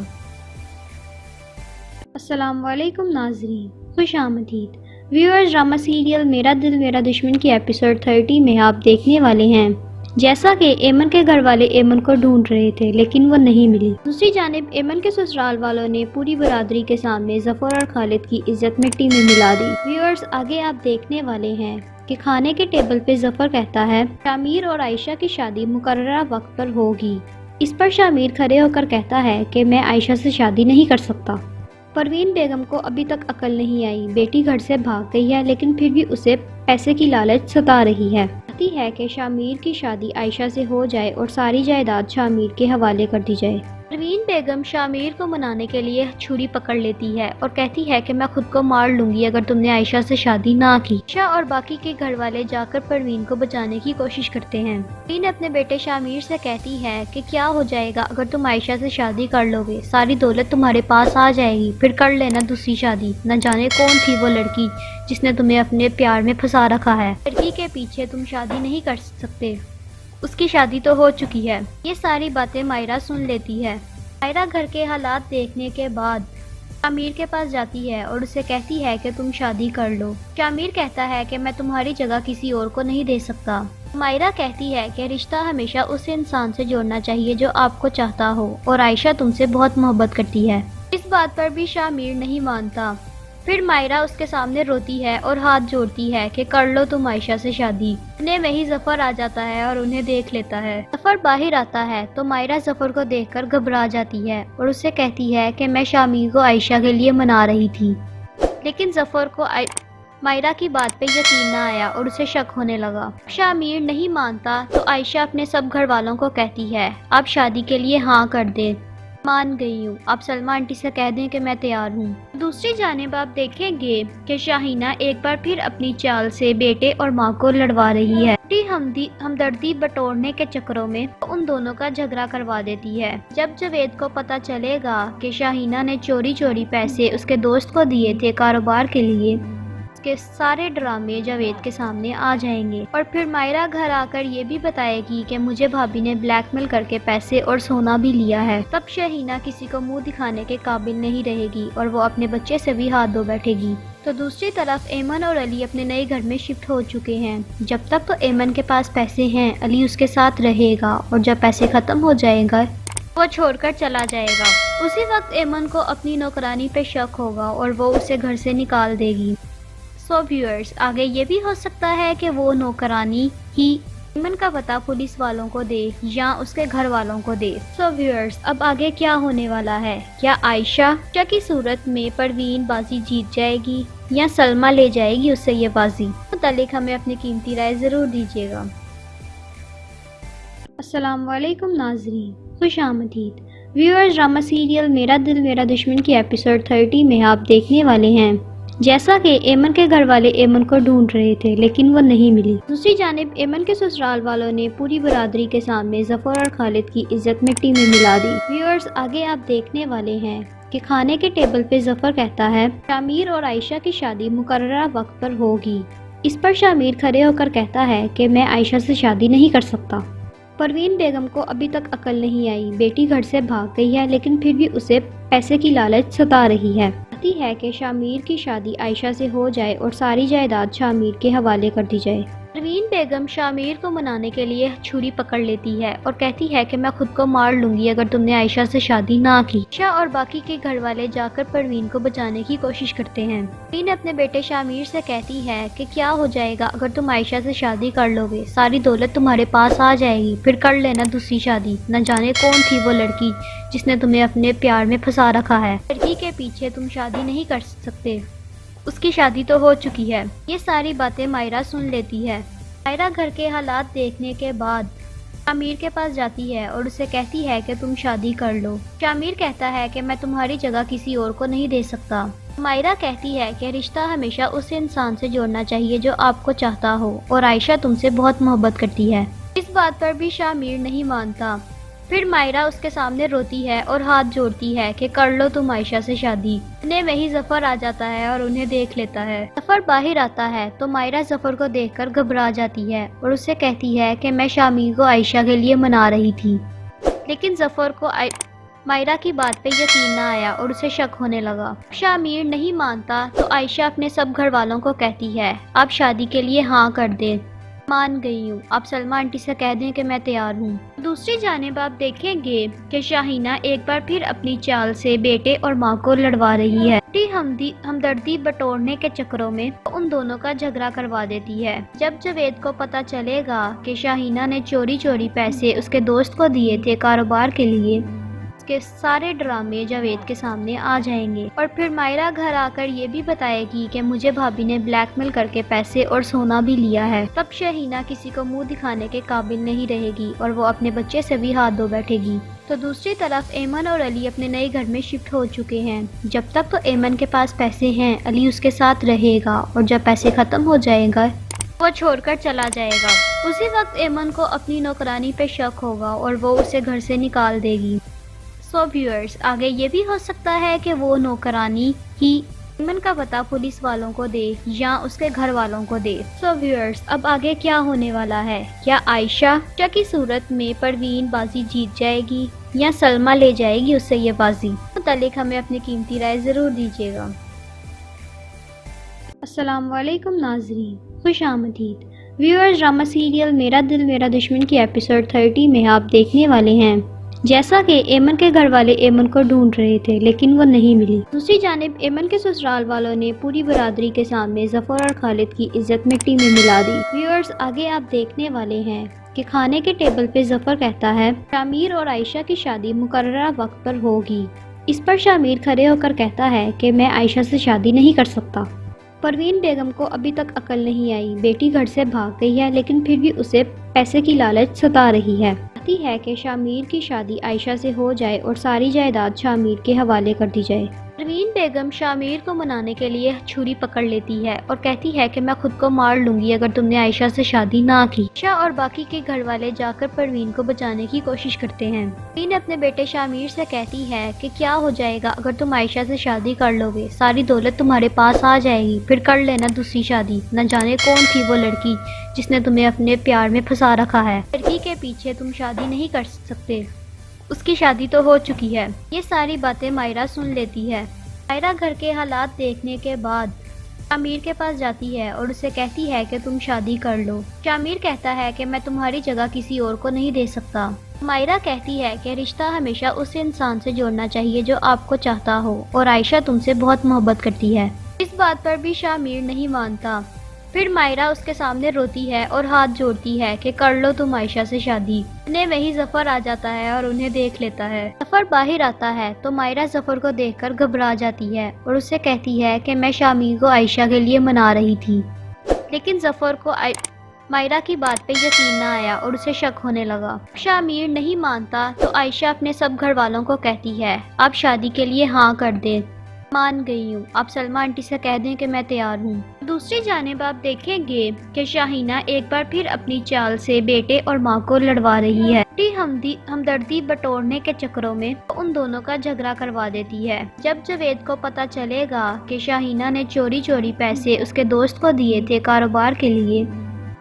السلام علیکم ناظرین، خوش آمدید۔ ویورز، ڈرامہ سیریل میرا دل میرا دشمن کی ایپیسوڈ 30 میں آپ دیکھنے والے ہیں جیسا کہ ایمن کے گھر والے ایمن کو ڈھونڈ رہے تھے لیکن وہ نہیں ملی۔ دوسری جانب ایمن کے سسرال والوں نے پوری برادری کے سامنے ظفر اور خالد کی عزت مٹی میں ملا دی۔ ویورز، آگے آپ دیکھنے والے ہیں کہ کھانے کے ٹیبل پہ ظفر کہتا ہے شامیر اور عائشہ کی شادی مقررہ وقت پر ہوگی۔ اس پر شامیر کھڑے ہو کر کہتا ہے کہ میں عائشہ سے شادی نہیں کر سکتا۔ پروین بیگم کو ابھی تک عقل نہیں آئی، بیٹی گھر سے بھاگ گئی ہے لیکن پھر بھی اسے پیسے کی لالچ ستا رہی ہے۔ چاہتی ہے کہ شامیر کی شادی عائشہ سے ہو جائے اور ساری جائیداد شامیر کے حوالے کر دی جائے۔ پروین بیگم شامیر کو منانے کے لیے چھری پکڑ لیتی ہے اور کہتی ہے کہ میں خود کو مار لوں گی اگر تم نے عائشہ سے شادی نہ کی۔ عائشہ اور باقی کے گھر والے جا کر پروین کو بچانے کی کوشش کرتے ہیں۔ پروین اپنے بیٹے شامیر سے کہتی ہے کہ کیا ہو جائے گا اگر تم عائشہ سے شادی کر لو گے، ساری دولت تمہارے پاس آ جائے گی، پھر کر لینا دوسری شادی۔ نہ جانے کون تھی وہ لڑکی جس نے تمہیں اپنے پیار میں پھنسا رکھا ہے، لڑکی کے پیچھے تم شادی نہیں کر سکتے، اس کی شادی تو ہو چکی ہے۔ یہ ساری باتیں مائرہ سن لیتی ہے۔ مائرہ گھر کے حالات دیکھنے کے بعد شامیر کے پاس جاتی ہے اور اسے کہتی ہے کہ تم شادی کر لو۔ شامیر کہتا ہے کہ میں تمہاری جگہ کسی اور کو نہیں دے سکتا۔ مائرہ کہتی ہے کہ رشتہ ہمیشہ اس انسان سے جوڑنا چاہیے جو آپ کو چاہتا ہو، اور عائشہ تم سے بہت محبت کرتی ہے۔ اس بات پر بھی شامیر نہیں مانتا۔ پھر مائرہ اس کے سامنے روتی ہے اور ہاتھ جوڑتی ہے کہ کر لو تم عائشہ سے شادی۔ انہیں وہی ظفر آ جاتا ہے اور انہیں دیکھ لیتا ہے۔ ظفر باہر آتا ہے تو مائرہ ظفر کو دیکھ کر گھبرا جاتی ہے اور اسے کہتی ہے کہ میں شامیر کو عائشہ کے لیے منا رہی تھی، لیکن ظفر کو مائرہ کی بات پہ یقین نہ آیا اور اسے شک ہونے لگا۔ شامیر نہیں مانتا تو عائشہ اپنے سب گھر والوں کو کہتی ہے آپ شادی کے لیے ہاں کر دیں، مان گئی ہوں، آپ سلمہ آنٹی سے کہہ دیں کہ میں تیار ہوں۔ دوسری جانب آپ دیکھیں گے کہ شاہینہ ایک بار پھر اپنی چال سے بیٹے اور ماں کو لڑوا رہی ہے۔ ہمدردی بٹورنے کے چکروں میں ان دونوں کا جھگڑا کروا دیتی ہے۔ جب جاوید کو پتہ چلے گا کہ شاہینہ نے چوری چوری پیسے اس کے دوست کو دیے تھے کاروبار کے لیے، کے سارے ڈرامے جاوید کے سامنے آ جائیں گے اور پھر مائرہ گھر آ کر یہ بھی بتائے گی کہ مجھے بھابھی نے بلیک میل کر کے پیسے اور سونا بھی لیا ہے۔ تب شہینہ کسی کو منہ دکھانے کے قابل نہیں رہے گی اور وہ اپنے بچے سے بھی ہاتھ دھو بیٹھے گی۔ تو دوسری طرف ایمن اور علی اپنے نئے گھر میں شفٹ ہو چکے ہیں۔ جب تک تو ایمن کے پاس پیسے ہیں علی اس کے ساتھ رہے گا اور جب پیسے ختم ہو جائیں گا وہ چھوڑ کر چلا جائے گا۔ اسی وقت ایمن کو اپنی نوکرانی پہ شک ہوگا اور وہ اسے گھر سے نکال دے گی۔ سو ویورز، آگے یہ بھی ہو سکتا ہے کہ وہ نوکرانی ہی ایمن کا پتہ پولیس والوں کو دے یا اس کے گھر والوں کو دے۔ سو ویورز، اب آگے کیا ہونے والا ہے؟ کیا عائشہ کی صورت میں پروین بازی جیت جائے گی یا سلمہ لے جائے گی اس سے یہ بازی؟ متعلق ہمیں اپنی قیمتی رائے ضرور دیجیے گا۔ السلام علیکم ناظرین، خوش آمدید۔ ویورز، ڈرامہ سیریل میرا دل میرا دشمن کی ایپیسوڈ 30 میں آپ دیکھنے والے ہیں۔ جیسا کہ ایمن کے گھر والے ایمن کو ڈھونڈ رہے تھے لیکن وہ نہیں ملی۔ دوسری جانب ایمن کے سسرال والوں نے پوری برادری کے سامنے ظفر اور خالد کی عزت مٹی میں ملا دی۔ ویورز، آگے آپ دیکھنے والے ہیں کہ کھانے کے ٹیبل پہ ظفر کہتا ہے شامیر اور عائشہ کی شادی مقررہ وقت پر ہوگی۔ اس پر شامیر کھڑے ہو کر کہتا ہے کہ میں عائشہ سے شادی نہیں کر سکتا۔ پروین بیگم کو ابھی تک عقل نہیں آئی، بیٹی گھر سے بھاگ گئی ہے لیکن پھر بھی اسے پیسے کی لالچ ستا رہی ہے۔ چاہتی ہے کہ شامیر کی شادی عائشہ سے ہو جائے اور ساری جائیداد شامیر کے حوالے کر دی جائے۔ پروین بیگم شامیر کو منانے کے لیے چھری پکڑ لیتی ہے اور کہتی ہے کہ میں خود کو مار لوں گی اگر تم نے عائشہ سے شادی نہ کی۔ عائشہ اور باقی کے گھر والے جا کر پروین کو بچانے کی کوشش کرتے ہیں۔ پروین اپنے بیٹے شامیر سے کہتی ہے کہ کیا ہو جائے گا اگر تم عائشہ سے شادی کر لو گے، ساری دولت تمہارے پاس آ جائے گی، پھر کر لینا دوسری شادی۔ نہ جانے کون تھی وہ لڑکی جس نے تمہیں اپنے پیار میں پھنسا رکھا ہے، لڑکی کے پیچھے تم شادی نہیں کر سکتے، اس کی شادی تو ہو چکی ہے۔ یہ ساری باتیں مائرہ سن لیتی ہے۔ مائرہ گھر کے حالات دیکھنے کے بعد شامیر کے پاس جاتی ہے اور اسے کہتی ہے کہ تم شادی کر لو۔ شامیر کہتا ہے کہ میں تمہاری جگہ کسی اور کو نہیں دے سکتا۔ مائرہ کہتی ہے کہ رشتہ ہمیشہ اس انسان سے جوڑنا چاہیے جو آپ کو چاہتا ہو اور عائشہ تم سے بہت محبت کرتی ہے۔ اس بات پر بھی شامیر نہیں مانتا۔ پھر مائرہ اس کے سامنے روتی ہے اور ہاتھ جوڑتی ہے کہ کر لو تم عائشہ سے شادی۔ اتنے میں ہی ظفر آ جاتا ہے اور انہیں دیکھ لیتا ہے۔ ظفر باہر آتا ہے تو مائرہ ظفر کو دیکھ کر گھبرا جاتی ہے اور اسے کہتی ہے کہ میں شامیر کو عائشہ کے لیے منا رہی تھی، لیکن ظفر کو مائرہ کی بات پہ یقین نہ آیا اور اسے شک ہونے لگا۔ شامیر نہیں مانتا تو عائشہ اپنے سب گھر والوں کو کہتی ہے آپ شادی کے لیے ہاں کر دیں، مان گئی ہوں، آپ سلمہ آنٹی سے کہہ دیں کہ میں تیار ہوں۔ دوسری جانب آپ دیکھیں گے کہ شاہینہ ایک بار پھر اپنی چال سے بیٹے اور ماں کو لڑوا رہی ہے۔ ہمدردی بٹورنے کے چکروں میں ان دونوں کا جھگڑا کروا دیتی ہے۔ جب جاوید کو پتہ چلے گا کہ شاہینہ نے چوری چوری پیسے اس کے دوست کو دیے تھے کاروبار کے لیے، کے سارے ڈرامے جاوید کے سامنے آ جائیں گے اور پھر مائرہ گھر آ کر یہ بھی بتائے گی کہ مجھے بھابھی نے بلیک میل کر کے پیسے اور سونا بھی لیا ہے۔ تب شاہینہ کسی کو منہ دکھانے کے قابل نہیں رہے گی اور وہ اپنے بچے سے بھی ہاتھ دھو بیٹھے گی۔ تو دوسری طرف ایمن اور علی اپنے نئے گھر میں شفٹ ہو چکے ہیں۔ جب تک تو ایمن کے پاس پیسے ہیں علی اس کے ساتھ رہے گا اور جب پیسے ختم ہو جائیں گا وہ چھوڑ کر چلا جائے گا۔ اسی وقت ایمن کو اپنی نوکرانی پہ شک ہوگا اور وہ اسے گھر سے نکال دے گی۔ سو ویورز، آگے یہ بھی ہو سکتا ہے کہ وہ نوکرانی ہی ایمن کا پتہ پولیس والوں کو دے یا اس کے گھر والوں کو دے۔ سو ویورز، اب آگے کیا ہونے والا ہے؟ کیا عائشہ کی صورت میں پروین بازی جیت جائے گی یا سلمہ لے جائے گی اس سے یہ بازی؟ متعلق ہمیں اپنی قیمتی رائے ضرور دیجیے گا۔ السلام علیکم ناظرین، خوش آمدید۔ ویورز، ڈرامہ سیریل میرا دل میرا دشمن کی ایپیسوڈ 30 میں آپ دیکھنے والے ہیں۔ جیسا کہ ایمن کے گھر والے ایمن کو ڈھونڈ رہے تھے لیکن وہ نہیں ملی۔ دوسری جانب ایمن کے سسرال والوں نے پوری برادری کے سامنے ظفر اور خالد کی عزت مٹی میں ملا دی۔ ویورز، آگے آپ دیکھنے والے ہیں کہ کھانے کے ٹیبل پہ ظفر کہتا ہے شامیر اور عائشہ کی شادی مقررہ وقت پر ہوگی۔ اس پر شامیر کھڑے ہو کر کہتا ہے کہ میں عائشہ سے شادی نہیں کر سکتا۔ پروین بیگم کو ابھی تک عقل نہیں آئی، بیٹی گھر سے بھاگ گئی ہے لیکن پھر بھی اسے پیسے کی لالچ ستا رہی ہے۔ چاہتی ہے کہ شامیر کی شادی عائشہ سے ہو جائے اور ساری جائیداد شامیر کے حوالے کر دی جائے۔ پروین بیگم شامیر کو منانے کے لیے چھری پکڑ لیتی ہے اور کہتی ہے کہ میں خود کو مار لوں گی اگر تم نے عائشہ سے شادی نہ کی۔ عائشہ اور باقی کے گھر والے جا کر پروین کو بچانے کی کوشش کرتے ہیں۔ پروین اپنے بیٹے شامیر سے کہتی ہے کہ کیا ہو جائے گا اگر تم عائشہ سے شادی کر لو گے، ساری دولت تمہارے پاس آ جائے گی، پھر کر لینا دوسری شادی، نہ جانے کون تھی وہ لڑکی جس نے تمہیں اپنے پیار میں پھنسا رکھا ہے، لڑکی کے پیچھے تم شادی نہیں کر سکتے، اس کی شادی تو ہو چکی ہے۔ یہ ساری باتیں مائرہ سن لیتی ہے۔ مائرہ گھر کے حالات دیکھنے کے بعد شامیر کے پاس جاتی ہے اور اسے کہتی ہے کہ تم شادی کر لو۔ شامیر کہتا ہے کہ میں تمہاری جگہ کسی اور کو نہیں دے سکتا۔ مائرہ کہتی ہے کہ رشتہ ہمیشہ اس انسان سے جوڑنا چاہیے جو آپ کو چاہتا ہو اور عائشہ تم سے بہت محبت کرتی ہے۔ اس بات پر بھی شامیر نہیں مانتا۔ پھر مائرہ اس کے سامنے روتی ہے اور ہاتھ جوڑتی ہے کہ کر لو تم عائشہ سے شادی۔ انہیں وہی ظفر آ جاتا ہے اور انہیں دیکھ لیتا ہے۔ ظفر باہر آتا ہے تو مائرہ ظفر کو دیکھ کر گھبرا جاتی ہے اور اسے کہتی ہے کہ میں شامیر کو عائشہ کے لیے منا رہی تھی، لیکن ظفر کو مائرہ کی بات پہ یقین نہ آیا اور اسے شک ہونے لگا۔ شامیر نہیں مانتا تو عائشہ اپنے سب گھر والوں کو کہتی ہے آپ شادی کے لیے ہاں کر دیں، مان گئی ہوں، آپ سلمہ آنٹی سے کہہ دیں کہ میں تیار ہوں۔ دوسری جانب آپ دیکھیں گے کہ شاہینہ ایک بار پھر اپنی چال سے بیٹے اور ماں کو لڑوا رہی ہے۔ ہمدردی بٹورنے کے چکروں میں ان دونوں کا جھگڑا کروا دیتی ہے۔ جب جاوید کو پتہ چلے گا کہ شاہینہ نے چوری چوری پیسے اس کے دوست کو دیے تھے کاروبار کے لیے،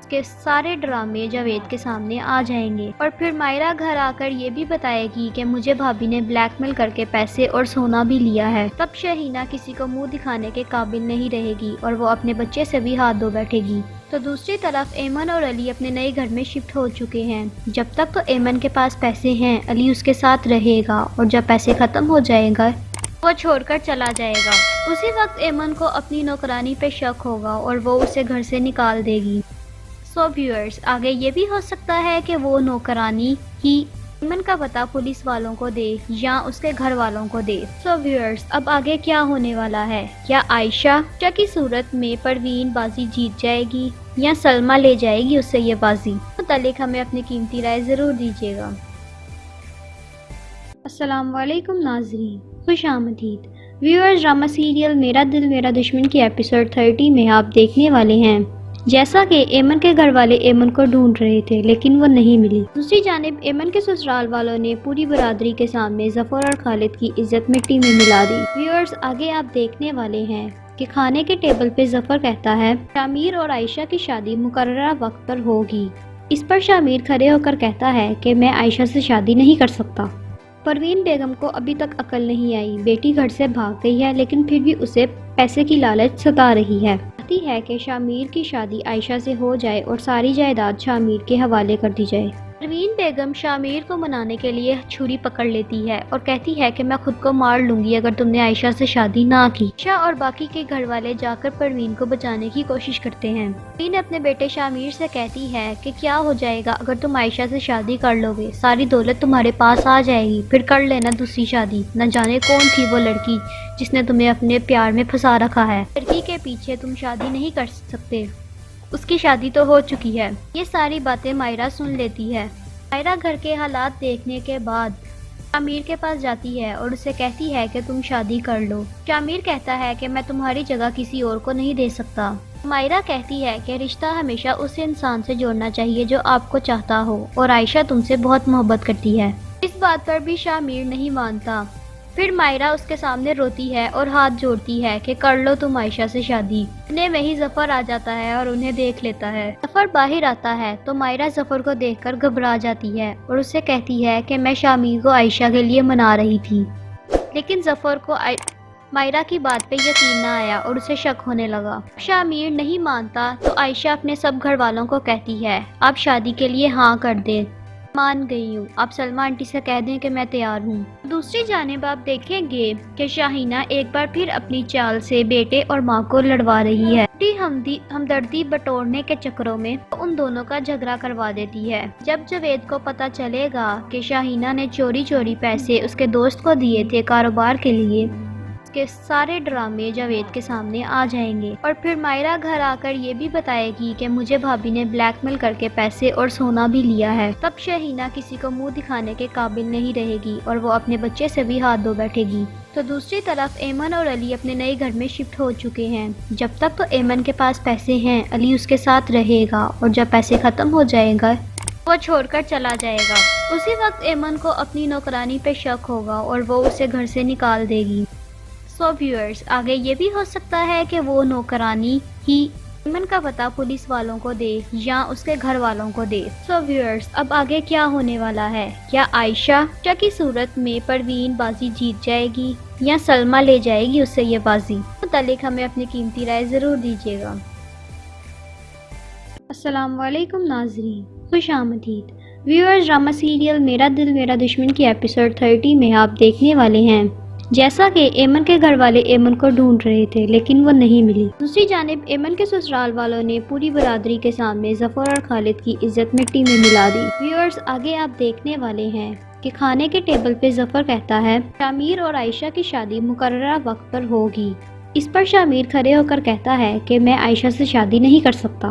کے سارے ڈرامے جاوید کے سامنے آ جائیں گے، اور پھر مائرہ گھر آ کر یہ بھی بتائے گی کہ مجھے بھابی نے بلیک میل کر کے پیسے اور سونا بھی لیا ہے۔ تب شاہینہ کسی کو منہ دکھانے کے قابل نہیں رہے گی اور وہ اپنے بچے سے بھی ہاتھ دھو بیٹھے گی۔ تو دوسری طرف ایمن اور علی اپنے نئے گھر میں شفٹ ہو چکے ہیں۔ جب تک تو ایمن کے پاس پیسے ہیں علی اس کے ساتھ رہے گا، اور جب پیسے ختم ہو جائے گا وہ چھوڑ کر چلا جائے گا۔ اسی وقت ایمن کو اپنی نوکرانی پہ شک ہوگا اور وہ اسے گھر سے نکال دے گی۔ سو ویورز، آگے یہ بھی ہو سکتا ہے کہ وہ نوکرانی ہی ایمن کا پتہ پولیس والوں کو دے یا اس کے گھر والوں کو دے۔ سو ویورز، اب آگے کیا ہونے والا ہے؟ کیا عائشہ کی صورت میں پروین بازی جیت جائے گی یا سلمہ لے جائے گی اس سے یہ بازی؟ متعلق ہمیں اپنی قیمتی رائے ضرور دیجیے گا۔ السلام علیکم ناظرین، خوش آمدید۔ ویورز، ڈرامہ سیریل میرا دل میرا دشمن کی ایپیسوڈ 30 میں آپ دیکھنے والے ہیں جیسا کہ ایمن کے گھر والے ایمن کو ڈھونڈ رہے تھے لیکن وہ نہیں ملی۔ دوسری جانب ایمن کے سسرال والوں نے پوری برادری کے سامنے ظفر اور خالد کی عزت مٹی میں ملا دی۔ ویورز، آگے آپ دیکھنے والے ہیں کہ کھانے کے ٹیبل پہ ظفر کہتا ہے شامیر اور عائشہ کی شادی مقررہ وقت پر ہوگی۔ اس پر شامیر کھڑے ہو کر کہتا ہے کہ میں عائشہ سے شادی نہیں کر سکتا۔ پروین بیگم کو ابھی تک عقل نہیں آئی، بیٹی گھر سے بھاگ گئی ہے لیکن پھر بھی اسے پیسے کی لالچ ستا رہی ہے۔ ہے کہ شامیر کی شادی عائشہ سے ہو جائے اور ساری جائیداد شامیر کے حوالے کر دی جائے۔ پروین بیگم شامیر کو منانے کے لیے چھری پکڑ لیتی ہے اور کہتی ہے کہ میں خود کو مار لوں گی اگر تم نے عائشہ سے شادی نہ کی۔ عائشہ اور باقی کے گھر والے جا کر پروین کو بچانے کی کوشش کرتے ہیں۔ پروین اپنے بیٹے شامیر سے کہتی ہے کہ کیا ہو جائے گا اگر تم عائشہ سے شادی کر لو گے، ساری دولت تمہارے پاس آ جائے گی، پھر کر لینا دوسری شادی، نہ جانے کون تھی وہ لڑکی جس نے تمہیں اپنے پیار میں پھنسا رکھا ہے، لڑکی کے پیچھے تم شادی نہیں کر سکتے، اس کی شادی تو ہو چکی ہے۔ یہ ساری باتیں مائرہ سن لیتی ہے۔ مائرہ گھر کے حالات دیکھنے کے بعد شامیر کے پاس جاتی ہے اور اسے کہتی ہے کہ تم شادی کر لو۔ شامیر کہتا ہے کہ میں تمہاری جگہ کسی اور کو نہیں دے سکتا۔ مائرہ کہتی ہے کہ رشتہ ہمیشہ اس انسان سے جوڑنا چاہیے جو آپ کو چاہتا ہو اور عائشہ تم سے بہت محبت کرتی ہے۔ اس بات پر بھی شامیر نہیں مانتا۔ پھر مائرہ اس کے سامنے روتی ہے اور ہاتھ جوڑتی ہے کہ کر لو تم عائشہ سے شادی۔ انہیں وہی ظفر آ جاتا ہے اور انہیں دیکھ لیتا ہے۔ ظفر باہر آتا ہے تو مائرہ ظفر کو دیکھ کر گھبرا جاتی ہے اور اسے کہتی ہے کہ میں شامیر کو عائشہ کے لیے منا رہی تھی، لیکن ظفر کو مائرہ کی بات پہ یقین نہ آیا اور اسے شک ہونے لگا۔ شامیر نہیں مانتا تو عائشہ اپنے سب گھر والوں کو کہتی ہے آپ شادی کے لیے ہاں کر دیں، مان گئی ہوں، آپ سلمہ آنٹی سے کہہ دیں کہ میں تیار ہوں۔ دوسری جانب آپ دیکھیں گے کہ شاہینہ ایک بار پھر اپنی چال سے بیٹے اور ماں کو لڑوا رہی ہے۔ ہمدردی بٹورنے کے چکروں میں ان دونوں کا جھگڑا کروا دیتی ہے۔ جب جاوید کو پتہ چلے گا کہ شاہینہ نے چوری چوری پیسے اس کے دوست کو دیے تھے کاروبار کے لیے، کے سارے ڈرامے جاوید کے سامنے آ جائیں گے اور پھر مائرہ گھر آ کر یہ بھی بتائے گی کہ مجھے بھابھی نے بلیک میل کر کے پیسے اور سونا بھی لیا ہے۔ تب شہینہ کسی کو منہ دکھانے کے قابل نہیں رہے گی اور وہ اپنے بچے سے بھی ہاتھ دھو بیٹھے گی۔ تو دوسری طرف ایمن اور علی اپنے نئے گھر میں شفٹ ہو چکے ہیں۔ جب تک تو ایمن کے پاس پیسے ہیں علی اس کے ساتھ رہے گا اور جب پیسے ختم ہو جائے گا وہ چھوڑ کر چلا جائے گا۔ اسی وقت ایمن کو اپنی نوکرانی پہ شک ہوگا اور وہ اسے گھر سے نکال دے گی۔ سو ویورز، آگے یہ بھی ہو سکتا ہے کہ وہ نوکرانی ہی ایمن کا پتہ پولیس والوں کو دے یا اس کے گھر والوں کو دے۔ سو ویورز، اب آگے کیا ہونے والا ہے؟ کیا عائشہ کی صورت میں پروین بازی جیت جائے گی یا سلمیٰ لے جائے گی اس سے یہ بازی؟ متعلق ہمیں اپنی قیمتی رائے ضرور دیجیے گا۔ السلام علیکم ناظرین، خوش آمدید۔ ویورز، ڈرامہ سیریل میرا دل میرا دشمن کی ایپیسوڈ 30 میں آپ دیکھنے والے ہیں۔ جیسا کہ ایمن کے گھر والے ایمن کو ڈھونڈ رہے تھے لیکن وہ نہیں ملی۔ دوسری جانب ایمن کے سسرال والوں نے پوری برادری کے سامنے ظفر اور خالد کی عزت مٹی میں ملا دی۔ ویورز، آگے آپ دیکھنے والے ہیں کہ کھانے کے ٹیبل پہ ظفر کہتا ہے شامیر اور عائشہ کی شادی مقررہ وقت پر ہوگی۔ اس پر شامیر کھڑے ہو کر کہتا ہے کہ میں عائشہ سے شادی نہیں کر سکتا۔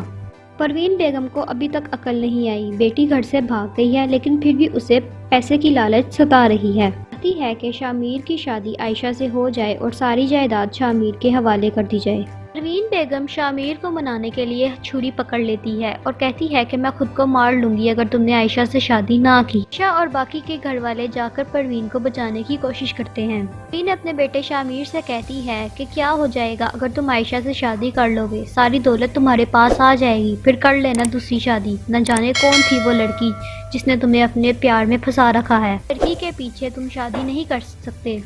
پروین بیگم کو ابھی تک عقل نہیں آئی، بیٹی گھر سے بھاگ گئی ہے لیکن پھر بھی اسے پیسے کی لالچ ستا رہی ہے۔ چاہتی ہے کہ شامیر کی شادی عائشہ سے ہو جائے اور ساری جائیداد شامیر کے حوالے کر دی جائے۔ پروین بیگم شامیر کو منانے کے لیے چھری پکڑ لیتی ہے اور کہتی ہے کہ میں خود کو مار لوں گی اگر تم نے عائشہ سے شادی نہ کی۔ عائشہ اور باقی کے گھر والے جا کر پروین کو بچانے کی کوشش کرتے ہیں۔ پروین اپنے بیٹے شامیر سے کہتی ہے کہ کیا ہو جائے گا اگر تم عائشہ سے شادی کر لو گے، ساری دولت تمہارے پاس آ جائے گی، پھر کر لینا دوسری شادی۔ نہ جانے کون تھی وہ لڑکی جس نے تمہیں اپنے پیار میں پھنسا رکھا ہے، لڑکی کے پیچھے تم شادی نہیں کر سکتے،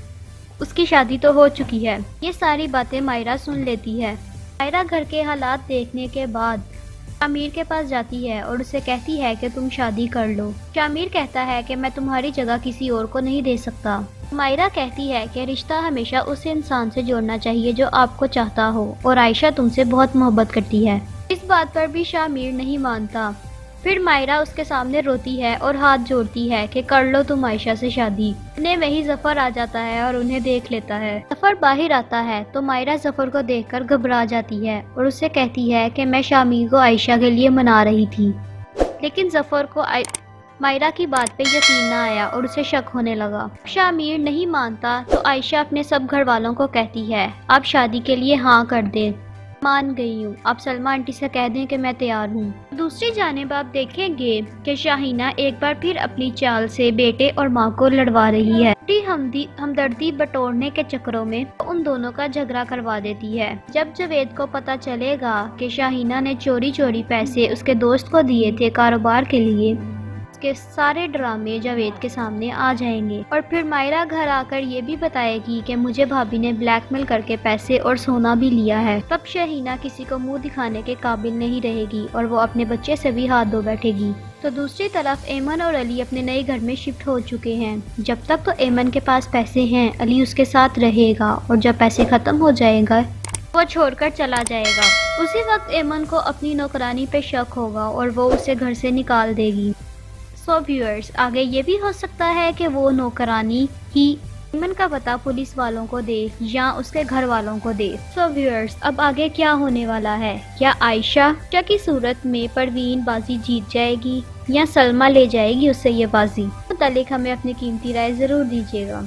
اس کی شادی تو ہو چکی ہے۔ یہ ساری باتیں مائرہ سن لیتی ہے۔ مائرہ گھر کے حالات دیکھنے کے بعد شامیر کے پاس جاتی ہے اور اسے کہتی ہے کہ تم شادی کر لو۔ شامیر کہتا ہے کہ میں تمہاری جگہ کسی اور کو نہیں دے سکتا۔ مائرہ کہتی ہے کہ رشتہ ہمیشہ اس انسان سے جوڑنا چاہیے جو آپ کو چاہتا ہو اور عائشہ تم سے بہت محبت کرتی ہے۔ اس بات پر بھی شامیر نہیں مانتا۔ پھر مائرہ اس کے سامنے روتی ہے اور ہاتھ جوڑتی ہے کہ کر لو تم عائشہ سے شادی۔ انہیں وہی ظفر آ جاتا ہے اور انہیں دیکھ لیتا ہے۔ ظفر باہر آتا ہے تو مائرہ ظفر کو دیکھ کر گھبرا جاتی ہے اور اسے کہتی ہے کہ میں شامیر کو عائشہ کے لیے منا رہی تھی، لیکن ظفر کو مائرہ کی بات پہ یقین نہ آیا اور اسے شک ہونے لگا۔ شامیر نہیں مانتا تو عائشہ اپنے سب گھر والوں کو کہتی ہے آپ شادی کے لیے ہاں کر دیں، مان گئی ہوں، آپ سلمیٰ آنٹی سے کہہ دیں کہ میں تیار ہوں۔ دوسری جانب آپ دیکھیں گے کہ شاہینہ ایک بار پھر اپنی چال سے بیٹے اور ماں کو لڑوا رہی ہے۔ ہمدردی بٹورنے کے چکروں میں ان دونوں کا جھگڑا کروا دیتی ہے۔ جب جاوید کو پتہ چلے گا کہ شاہینہ نے چوری چوری پیسے اس کے دوست کو دیے تھے کاروبار کے لیے، کے سارے ڈرامے جاوید کے سامنے آ جائیں گے اور پھر مائرہ گھر آ کر یہ بھی بتائے گی کہ مجھے بھابھی نے بلیک میل کر کے پیسے اور سونا بھی لیا ہے۔ تب شہینہ کسی کو منہ دکھانے کے قابل نہیں رہے گی اور وہ اپنے بچے سے بھی ہاتھ دھو بیٹھے گی۔ تو دوسری طرف ایمن اور علی اپنے نئے گھر میں شفٹ ہو چکے ہیں۔ جب تک تو ایمن کے پاس پیسے ہیں علی اس کے ساتھ رہے گا اور جب پیسے ختم ہو جائے گا وہ چھوڑ کر چلا جائے گا۔ اسی وقت ایمن کو اپنی نوکرانی پہ شک ہوگا اور وہ اسے گھر سے نکال دے گی۔ سو ویورز، آگے یہ بھی ہو سکتا ہے کہ وہ نوکرانی ہی ایمن کا پتہ پولیس والوں کو دے یا اس کے گھر والوں کو دے۔ سو ویورز، اب آگے کیا ہونے والا ہے؟ کیا عائشہ کی صورت میں پروین بازی جیت جائے گی یا سلمیٰ لے جائے گی اس سے یہ بازی؟ متعلق ہمیں اپنی قیمتی رائے ضرور دیجیے گا۔